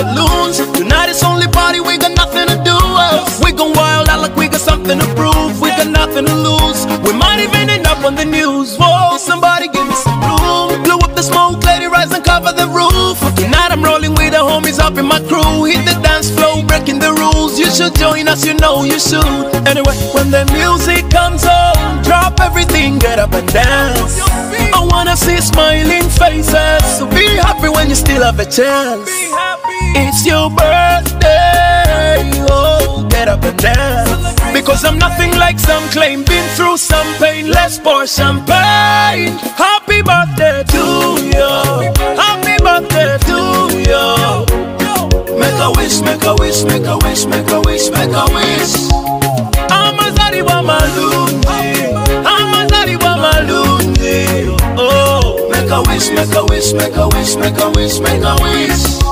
balloons. Tonight it's only party, we got nothing to do. We gon' wild out like we got something to prove. We got nothing to lose. We might even end up on the news. Whoa, somebody give me some room. Blow up the smoke, let it rise and cover the roof. Tonight I'm rolling with the homies up in my crew. Hit the dance floor, breaking the rules. You should join us, you know you should. Anyway, when the music comes on, drop everything, get up and dance. I wanna see smiling faces, so be happy when you still have a chance. It's your birthday, oh, get up and dance. Because I'm nothing like some claim, been through some pain, let's pour champagne. Happy birthday to you, happy birthday to you. Make a wish, make a wish, make a wish, make a wish, make a wish. Amazariwa malungi, Amazariwa malungi. Oh, make a wish, make a wish, make a wish, make a wish, make a wish.